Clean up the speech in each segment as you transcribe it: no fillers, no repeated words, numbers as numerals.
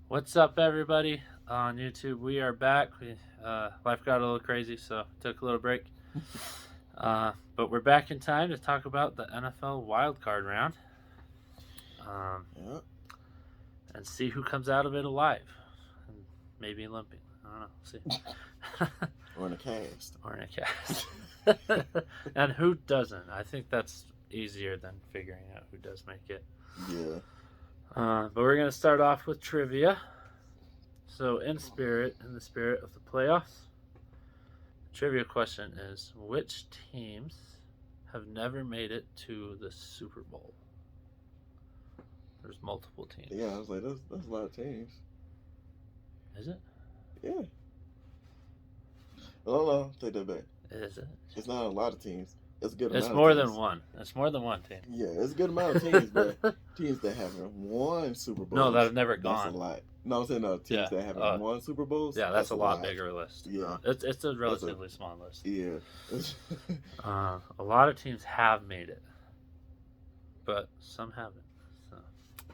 What's up, everybody on YouTube? We are back. Life got a little crazy, so took a little break. But we're back in time to talk about the NFL wildcard round Yep. and see who comes out of it alive. And maybe limping. I don't know. See. Or in a cast. Or in a cast. And who doesn't? I think that's easier than figuring out who does make it. Yeah. But we're going to start off with trivia. So, in the spirit of the playoffs, the trivia question is, which teams have never made it to the Super Bowl? There's multiple teams. Yeah, I was like, that's a lot of teams. Is it? Yeah. No, take that back. Is it? It's not a lot of teams. It's a good It's amount more of than teams. one. It's more than one team. Yeah, it's a good amount of teams, but teams that haven't won Super Bowls. No, that have never that's gon. a lot. No, I'm saying teams that haven't won Super Bowls. Yeah, that's a lot bigger list. Yeah. It's a relatively small list. Yeah. A lot of teams have made it, but some haven't. So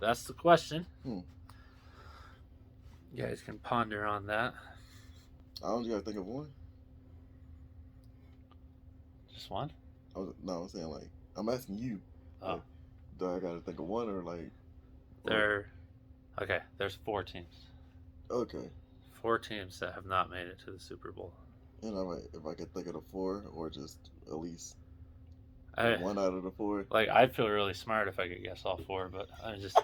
that's the question. You guys can ponder on that. I don't gotta think of one. Just one? I'm saying like I'm asking you. Oh. Like, do I gotta think of one or like? There's 4 teams. Okay. 4 teams that have not made it to the Super Bowl. And if I could think of the 4 or just at least one out of the 4. Like, I'd feel really smart if I could guess all 4, but I just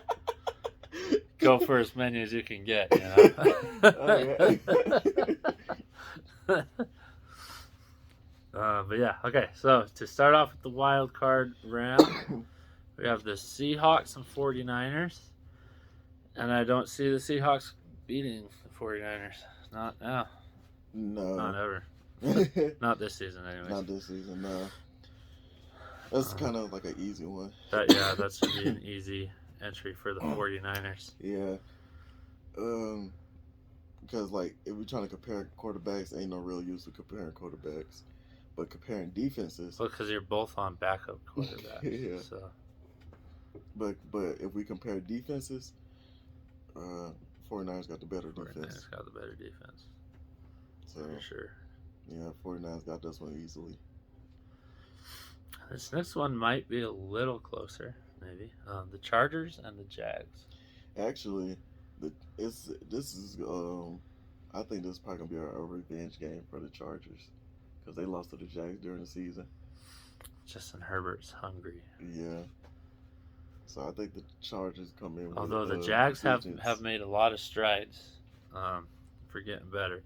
go for as many as you can get, you know? But yeah, okay. So to start off with the wild card round, we have the Seahawks and 49ers. And I don't see the Seahawks beating the 49ers. Not now. No. Not ever. Not this season, anyways. Not this season, no. That's kind of like an easy one. That should be an easy entry for the 49ers. Yeah. Because, like, if we're trying to compare quarterbacks, ain't no real use of comparing quarterbacks. But comparing defenses... Well, because you're both on backup quarterbacks. Yeah. So. But if we compare defenses... 49ers got the better defense. 49ers got the better defense. So, for sure. Yeah, 49ers got this one easily. This next one might be a little closer, maybe. The Chargers and the Jags. Actually, I think this is probably gonna be a revenge game for the Chargers because they lost to the Jags during the season. Justin Herbert's hungry. Yeah. So I think the Chargers come in. Although the Jags have made a lot of strides for getting better,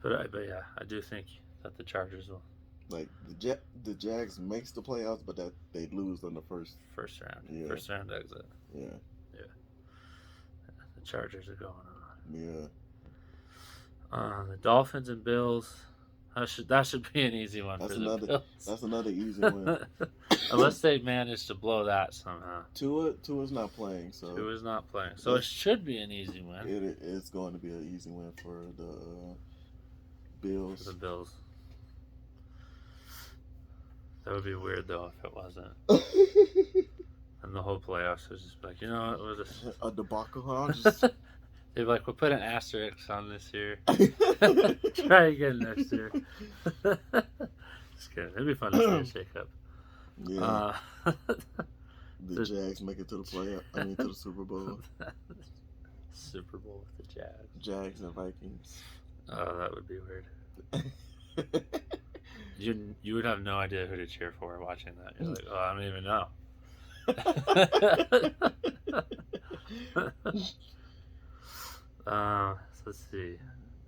but yeah, I do think that the Chargers will. Like the Jags makes the playoffs, but that they lose on the first round. Yeah. First round exit. Yeah. The Chargers are going on. Yeah. The Dolphins and Bills. That should be an easy one for the Bills. That's another easy one. Unless they manage to blow that somehow. Tua's not playing, so Tua's not playing, so it should be an easy win. It's going to be an easy win for the Bills. For the Bills. That would be weird though if it wasn't. And the whole playoffs was just like, you know, it was a debacle. They'd be like, we'll put an asterisk on this year. Try again next year. Just kidding. It'd be fun to see a shake-up. Yeah. The Jags make it to the to the Super Bowl. Super Bowl with the Jags. Jags and Vikings. Oh, that would be weird. You would have no idea who to cheer for watching that. You're like, oh, I don't even know. So let's see.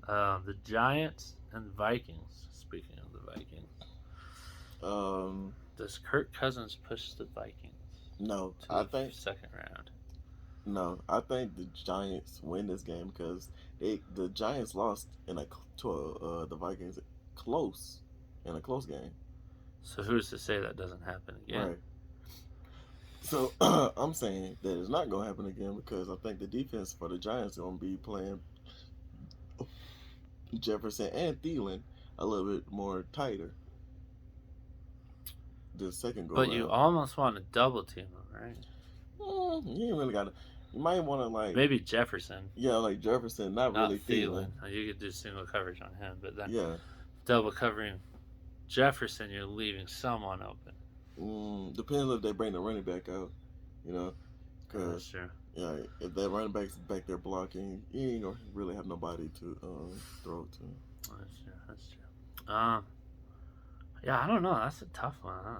The Giants and Vikings. Speaking of the Vikings. Does Kirk Cousins push the Vikings? No, I think second round. No, I think the Giants win this game because the Giants lost to the Vikings in a close game. So who's to say that doesn't happen again? Right. So I'm saying that it's not going to happen again because I think the defense for the Giants is going to be playing Jefferson and Thielen a little bit more tighter. The second go But you almost want to double team them, right? You ain't really got to. You might want to maybe Jefferson, like Jefferson, not really Thielen. You could do single coverage on him, but then Yeah. double covering Jefferson, you're leaving someone open. Depends if they bring the running back out, you know, That's because true. if that running back's back there blocking, you ain't gonna really have nobody to throw to. That's true. Yeah, I don't know. That's a tough one, huh?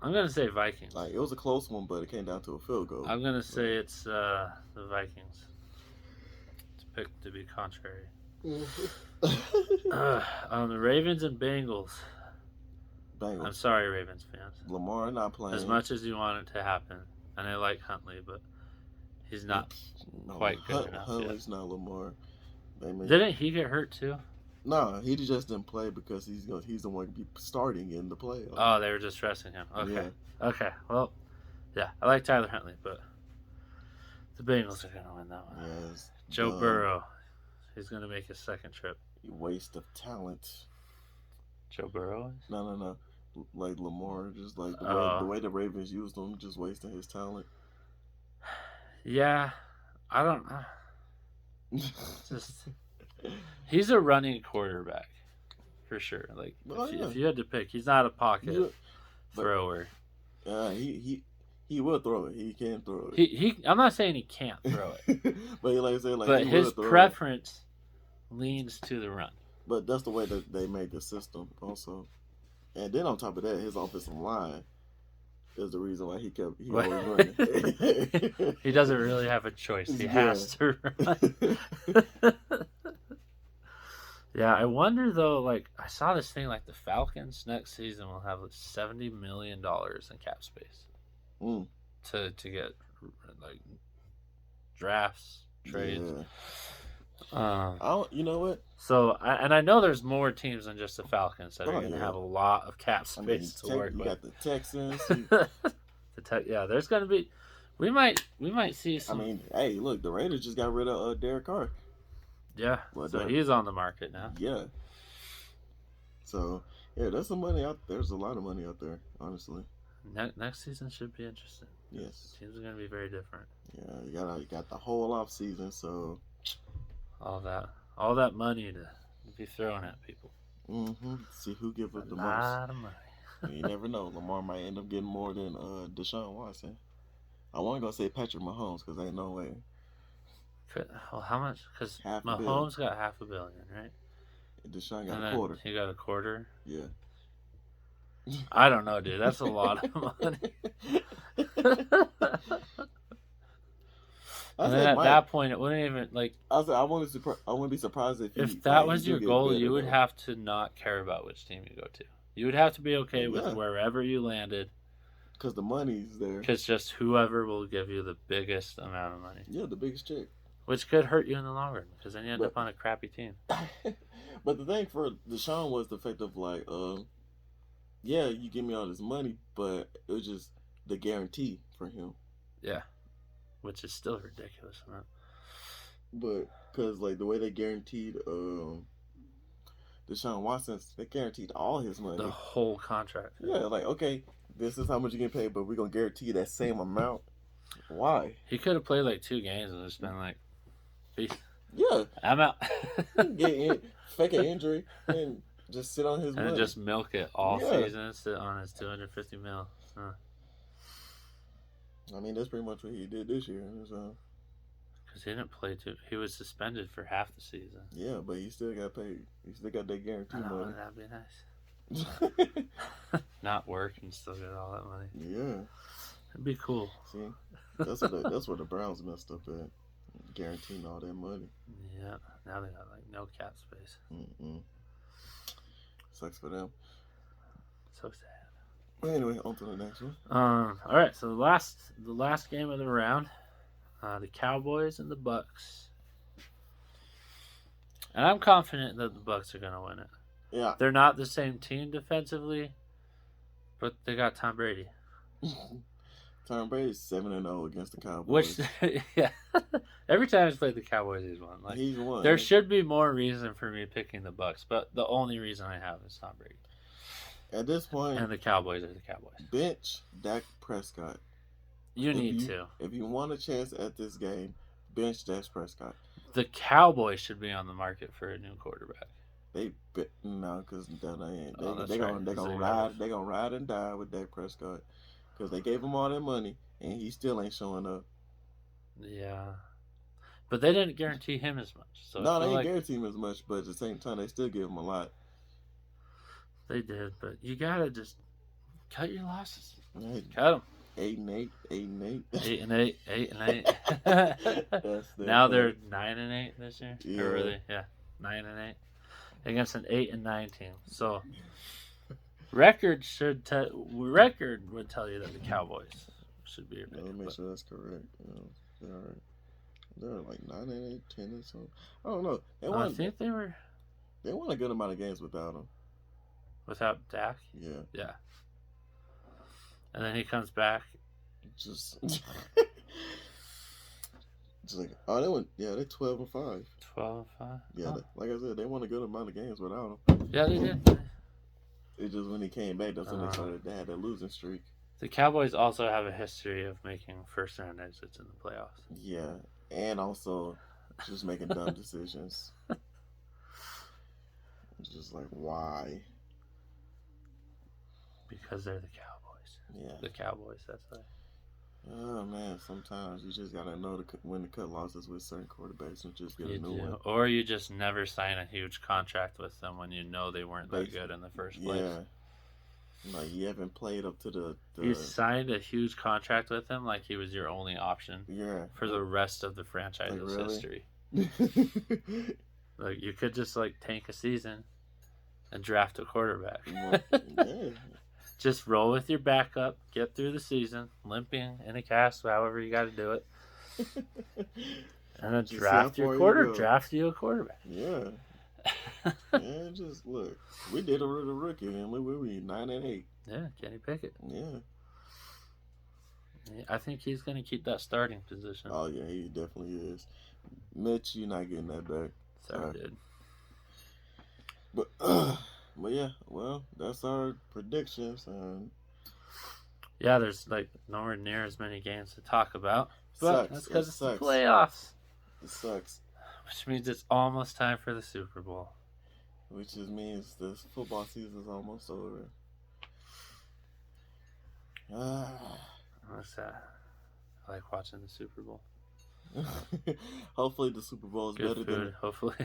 I'm gonna say Vikings. Like it was a close one, but it came down to a field goal. I'm gonna say it's the Vikings. It's picked to be contrary. On the Ravens and Bengals. I'm sorry, Ravens fans. Lamar not playing. As much as you want it to happen, and I like Huntley, but he's not quite good enough. Huntley's not Lamar. Didn't he get hurt too? No, he just didn't play because he's the one to be starting in the playoffs. Oh, they were just resting him. Okay. Yeah. Okay. Well, yeah, I like Tyler Huntley, but the Bengals are gonna win that one. Yes. Joe Burrow, he's gonna make his second trip. Waste of talent. Joe Burrow? No. Like Lamar, just like the way the Ravens used him, just wasting his talent. Yeah, I don't know. Just he's a running quarterback for sure. Like if you had to pick, he's not a pocket thrower. He will throw it. He can throw it. He I'm not saying he can't throw it, but his preference leans to the run. But that's the way that they made the system also. And then on top of that, his offensive line is the reason why he always running. He doesn't really have a choice. He has to run. Yeah, I wonder though, like I saw this thing like the Falcons next season will have $70 million in cap space. To get like drafts, trades. You know what? So I know there's more teams than just the Falcons that are going to have a lot of cap space to work with. You got the Texans. There's going to be. We might see some. I mean, hey, look, the Raiders just got rid of Derek Carr. Yeah, so he's on the market now. Yeah. So there's some money out. There's a lot of money out there, honestly. Next season should be interesting. Yes, teams are going to be very different. Yeah, you got the whole off season, so all that money to be thrown at people. See who gives up the most. A lot of money. You never know. Lamar might end up getting more than Deshaun Watson. I wasn't gonna say Patrick Mahomes because ain't no way. Well, how much? Because Mahomes got $500 million, right? Deshaun got a quarter. He got a quarter. Yeah. I don't know, dude. That's a lot of money. And then at that point, it wouldn't even like. I wouldn't be surprised if that was your goal. You would have to not care about which team you go to. You would have to be okay with wherever you landed. Because the money's there. Because just whoever will give you the biggest amount of money. Yeah, the biggest check. Which could hurt you in the long run, because then you end up on a crappy team. But the thing for Deshaun was the fact of like, you give me all this money, but it was just the guarantee for him. Yeah. Which is still ridiculous, man. But because like the way they guaranteed Deshaun Watson, they guaranteed all his money, the whole contract. Yeah, like okay, this is how much you get paid, but we're gonna guarantee you that same amount. Why? He could have played like 2 games and just been like, peace. Yeah, I'm out. Fake an injury and just sit on his money and just milk it all season and sit on his $250 million. I mean, that's pretty much what he did this year. Because he didn't play he was suspended for half the season. Yeah, but he still got paid. He still got that guarantee money. That'd be nice. Not work and still get all that money. Yeah. It'd be cool. See, that's where the Browns messed up at. Guaranteeing all that money. Yeah. Now they got like no cap space. Sucks for them. So sad. Anyway, on to the next one. All right, so the last game of the round, the Cowboys and the Bucks, and I'm confident that the Bucks are going to win it. Yeah, they're not the same team defensively, but they got Tom Brady. Tom Brady's 7-0 against the Cowboys. Which, every time he's played the Cowboys, he's won. Like, he's won. There should be more reason for me picking the Bucks, but the only reason I have is Tom Brady. At this point, and the Cowboys are the Cowboys. Bench Dak Prescott. You if need you, to. If you want a chance at this game, bench Dak Prescott. The Cowboys should be on the market for a new quarterback. No, because they That's right. gonna ride and die with Dak Prescott because they gave him all that money and he still ain't showing up. Yeah, but they didn't guarantee him as much. So No, I they feel ain't like guarantee him as much, but at the same time, they still give him a lot. they did. But you gotta just cut your losses. Hey, Cut them. 8-8, 8-8. 8-8, 8-8. That's Now part. they're 9-8 this year. Yeah. Or really, 9-8 against an 8-9 team. So record would tell you that the Cowboys should be your pick. Let me make sure that's correct. They're like 9-8, 10 and so. I don't know. I think they were They won a good amount of games without him. without Dak. Yeah. Yeah. And then he comes back. Just like they went. Yeah, they're 12-5. 12-5. Yeah, Oh. like I said, they won a good amount of games without him. Yeah, they did. It's just when he came back, that's when they had that losing streak. The Cowboys also have a history of making first-round exits in the playoffs. Yeah, and also just making dumb decisions. It's just like, why? Because they're the Cowboys. Yeah. The Cowboys, that's why. Oh, man, sometimes you just got to know when to cut losses with certain quarterbacks and just get a new one. Or you just never sign a huge contract with them when you know they weren't that good in the first place. Yeah. Like, you haven't played up to the... You signed a huge contract with him like he was your only option for the rest of the franchise's history. Like, you could just, tank a season and draft a quarterback. Yeah. Just roll with your backup, get through the season, limping in a cast, however you got to do it, and then draft you a quarterback. Yeah. And just look, we did a rookie, and we were 9-8. Yeah, Kenny Pickett. Yeah. I think he's going to keep that starting position. Oh yeah, he definitely is. Mitch, you're not getting that back. Sorry, dude. But yeah, well, that's our predictions. Yeah, there's nowhere near as many games to talk about. But that's because it's the playoffs. It sucks. Which means it's almost time for the Super Bowl. Which just means the football season is almost over. What's that? I like watching the Super Bowl. Hopefully the Super Bowl is better than. Hopefully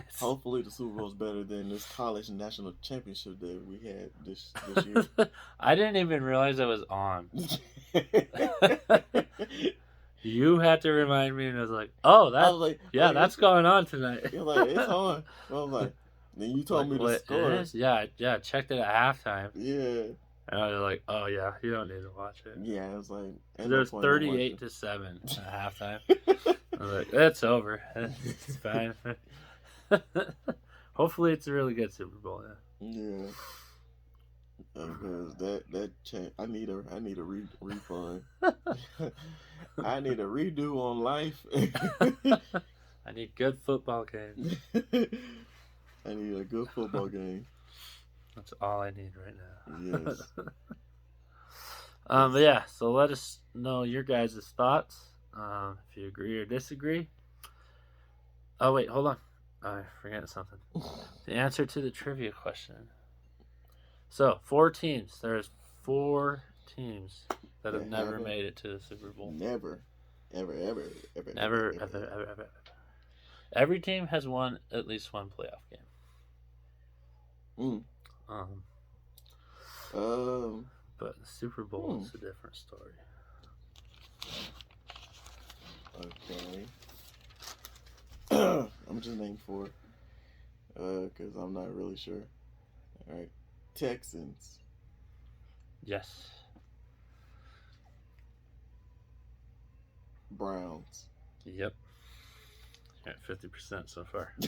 the Super Bowl is better than this college national championship that we had this year. I didn't even realize it was on. You had to remind me, and I was like, "Oh, that's going on tonight." You're like, "It's on." I was like, then you told me the score. It is? Yeah, I checked it at halftime. Yeah. And I was like, "Oh yeah, you don't need to watch it." Yeah, it was like there's 38-7 at halftime. I was like, "It's over. It's fine." Hopefully, it's a really good Super Bowl. Yeah. Because that I need a refund. I need a redo on life. I need good football games. I need a good football game. That's all I need right now. Yes. But yeah, so let us know your guys' thoughts. If you agree or disagree. Oh wait, hold on. I forgot something. The answer to the trivia question. So 4 teams. There's 4 teams that have never made it to the Super Bowl. Never. Ever. Never. Every team has won at least one playoff game. But the Super Bowl is a different story. Okay. I'm just naming 4. Because I'm not really sure. All right. Texans. Yes. Browns. Yep. You're at 50% so far. I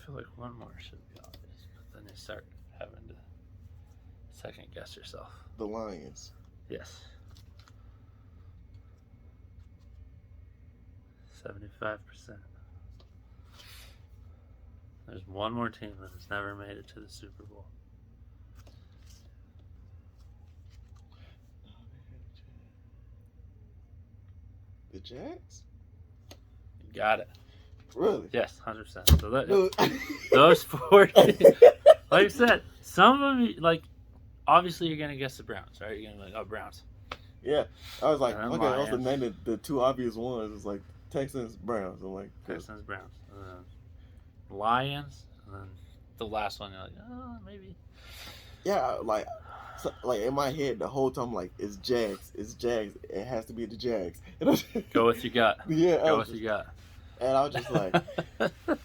feel like one more should be obvious, but then you start having to second guess yourself. The Lions. Yes. 75%. There's one more team that has never made it to the Super Bowl. The Jags? You got it. Really? Yes, 100%. So Dude. those 4 teams, like I said, some of them, like, obviously you're going to guess the Browns, right? You're going to be like, oh, Browns. Yeah. I was like, And then okay, also Lions. name the 2 obvious ones. It's like Texans, Browns. I'm like, Texans, Browns. Lions. And then the last one, you're like, oh, maybe. yeah, like in my head the whole time, like, it's Jags. It's Jags. It has to be the Jags. Go with your gut. Yeah. Go with your gut. And I was just like,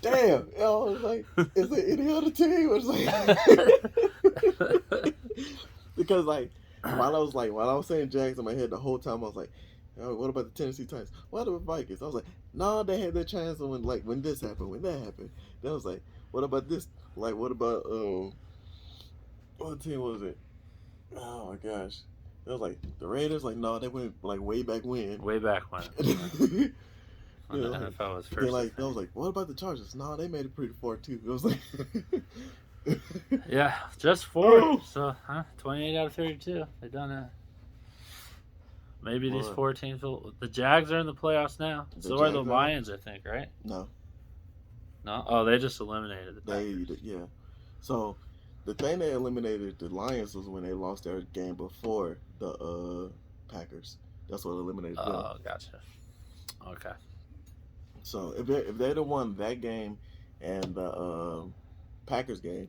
damn. I was like, is there any other team? I was like, because like while I was saying Jags in my head the whole time, I was like, oh, what about the Tennessee Titans? What about the Vikings? I was like, no, they had their chance when this happened, when that happened. Then I was like, what about this? Like, what about what team was it? Oh my gosh. It was like the Raiders. Like, no, they went like way back when. Way back when. When the like, NFL was first. I was like, what about the Chargers? No, they made it pretty far too. It was like, yeah, just 4. So, 28 out of 32. They done it. Maybe these 4 teams will. The Jags are in the playoffs now. So are the Lions, I think, right? No. No? Oh, they just eliminated the Packers. Yeah. So, the thing that eliminated the Lions was when they lost their game before the Packers. That's what eliminated them. Oh, gotcha. Okay. So if they'd have won that game and the Packers game,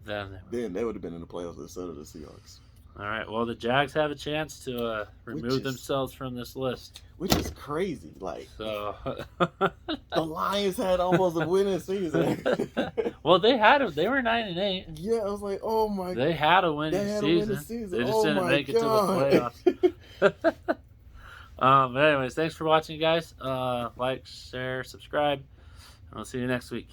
then they would have been in the playoffs instead of the Seahawks. All right. Well, the Jags have a chance to remove themselves from this list, which is crazy. Like, so the Lions had almost a winning season. Well, they had it. They were 9-8. Yeah, I was like, oh my. They had a winning season. They just didn't make it to the playoffs. But anyways, thanks for watching, guys. Like, share, subscribe, and we'll see you next week.